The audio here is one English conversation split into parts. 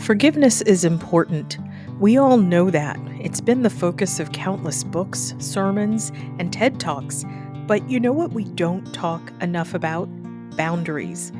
Forgiveness is important. We all know that. It's been the focus of countless books, sermons, and TED Talks. But you know what we don't talk enough about? Boundaries.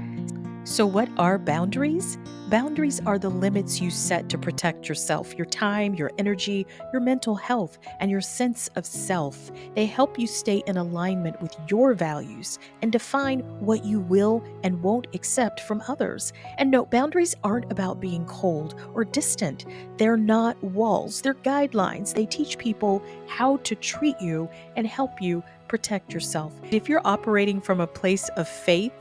So, what are boundaries? Boundaries are the limits you set to protect yourself, your time, your energy, your mental health, and your sense of self. They help you stay in alignment with your values and define what you will and won't accept from others. And no, boundaries aren't about being cold or distant. They're not walls, they're guidelines. They teach people how to treat you and help you protect yourself. If you're operating from a place of faith,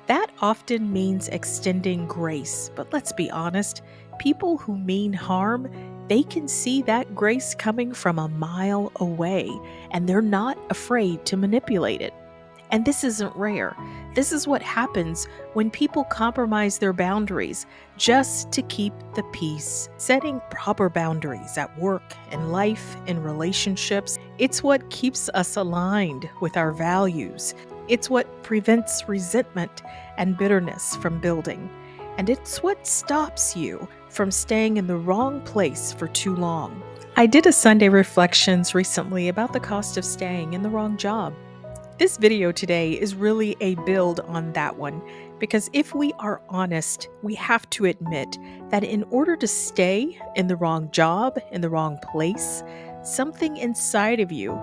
that often means extending grace. But let's be honest, people who mean harm, they can see that grace coming from a mile away, and they're not afraid to manipulate it. And this isn't rare. This is what happens when people compromise their boundaries just to keep the peace. Setting proper boundaries at work, in life, in relationships, it's what keeps us aligned with our values. It's what prevents resentment and bitterness from building. And it's what stops you from staying in the wrong place for too long. I did a Sunday Reflections recently about the cost of staying in the wrong job. This video today is really a build on that one, because if we are honest, we have to admit that in order to stay in the wrong job, in the wrong place, something inside of you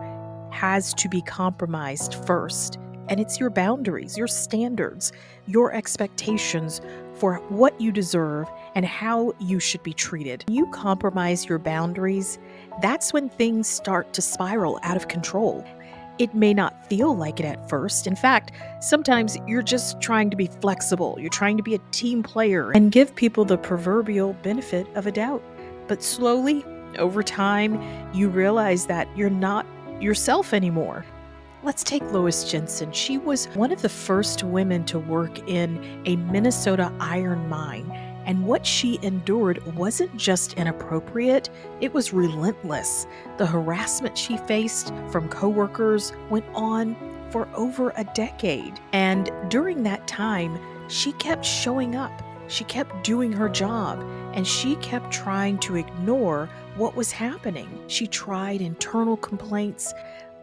has to be compromised first. And it's your boundaries, your standards, your expectations for what you deserve and how you should be treated. When you compromise your boundaries, that's when things start to spiral out of control. It may not feel like it at first. In fact, sometimes you're just trying to be flexible. You're trying to be a team player and give people the proverbial benefit of a doubt. But slowly, over time, you realize that you're not yourself anymore. Let's take Lois Jenson. She was one of the first women to work in a Minnesota iron mine. And what she endured wasn't just inappropriate, it was relentless. The harassment she faced from coworkers went on for over a decade. And during that time, she kept showing up. She kept doing her job, and she kept trying to ignore what was happening. She tried internal complaints,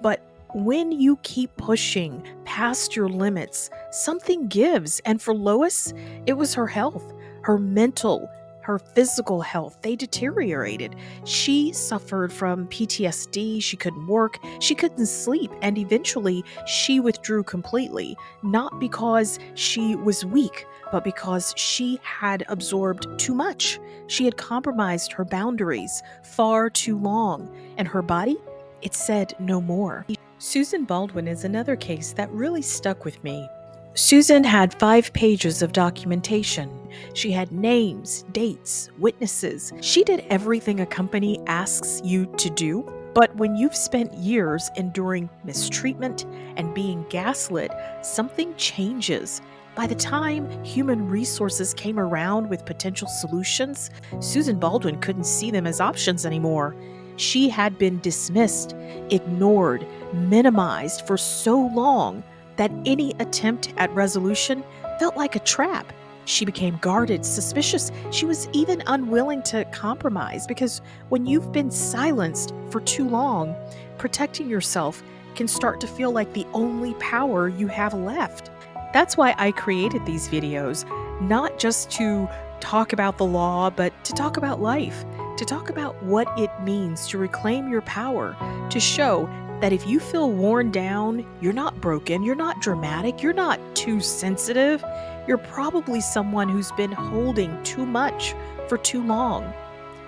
but when you keep pushing past your limits, something gives. And for Lois, it was her health, her mental, her physical health. They deteriorated. She suffered from PTSD. She couldn't work. She couldn't sleep. And eventually, she withdrew completely, not because she was weak, but because she had absorbed too much. She had compromised her boundaries far too long, and her body, it said no more. Susan Baldwin is another case that really stuck with me. Susan had 5 pages of documentation. She had names, dates, witnesses. She did everything a company asks you to do. But when you've spent years enduring mistreatment and being gaslit, something changes. By the time human resources came around with potential solutions, Susan Baldwin couldn't see them as options anymore. She had been dismissed, ignored, minimized for so long that any attempt at resolution felt like a trap. She became guarded, suspicious. She was even unwilling to compromise, because when you've been silenced for too long, protecting yourself can start to feel like the only power you have left. That's why I created these videos, not just to talk about the law, but to talk about life, to talk about what it means to reclaim your power, to show that if you feel worn down, you're not broken, you're not dramatic, you're not too sensitive, you're probably someone who's been holding too much for too long.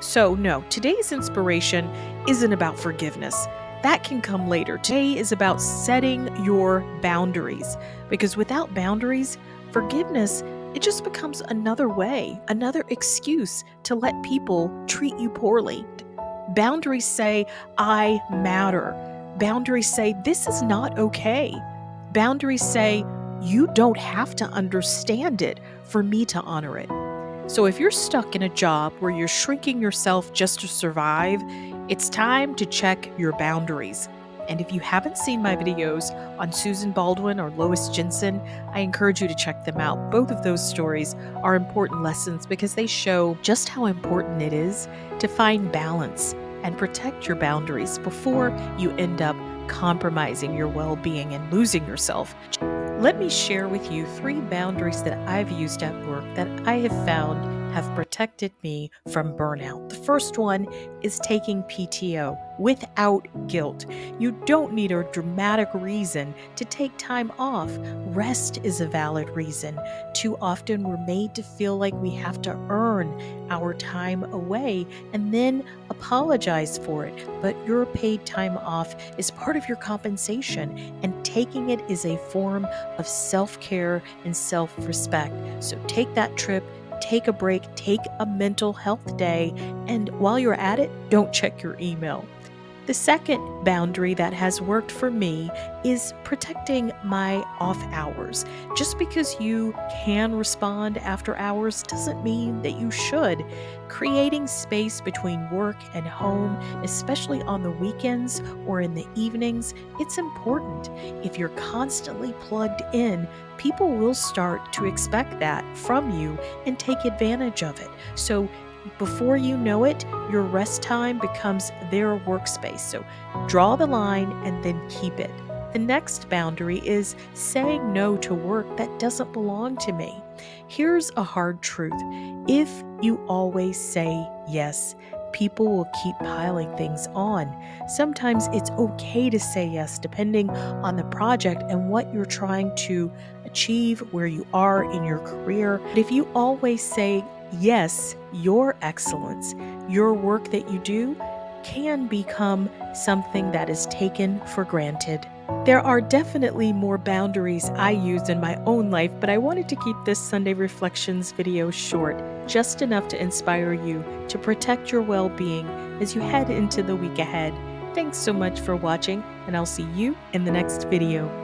So no, today's inspiration isn't about forgiveness. That can come later. Today is about setting your boundaries, because without boundaries, forgiveness, it just becomes another way, another excuse to let people treat you poorly. Boundaries say, I matter. Boundaries say, this is not okay. Boundaries say, you don't have to understand it for me to honor it. So if you're stuck in a job where you're shrinking yourself just to survive, it's time to check your boundaries. And if you haven't seen my videos on Susan Baldwin or Lois Jenson, I encourage you to check them out. Both of those stories are important lessons because they show just how important it is to find balance and protect your boundaries before you end up compromising your well being and losing yourself. Let me share with you 3 boundaries that I've used at work that I have found have protected me from burnout. The first one is taking PTO without guilt. You don't need a dramatic reason to take time off. Rest is a valid reason. Too often we're made to feel like we have to earn our time away and then apologize for it. But your paid time off is part of your compensation, and taking it is a form of self-care and self-respect. So take that trip, take a break, take a mental health day, and while you're at it, don't check your email. The second boundary that has worked for me is protecting my off hours. Just because you can respond after hours doesn't mean that you should. Creating space between work and home, especially on the weekends or in the evenings, it's important. If you're constantly plugged in, people will start to expect that from you and take advantage of it. So before you know it, your rest time becomes their workspace. So draw the line and then keep it. The next boundary is saying no to work that doesn't belong to me. Here's a hard truth. If you always say yes, people will keep piling things on. Sometimes it's okay to say yes depending on the project and what you're trying to achieve, where you are in your career. But if you always say yes, your excellence, your work that you do, can become something that is taken for granted. There are definitely more boundaries I use in my own life, but I wanted to keep this Sunday Reflections video short, just enough to inspire you to protect your well-being as you head into the week ahead. Thanks so much for watching, and I'll see you in the next video.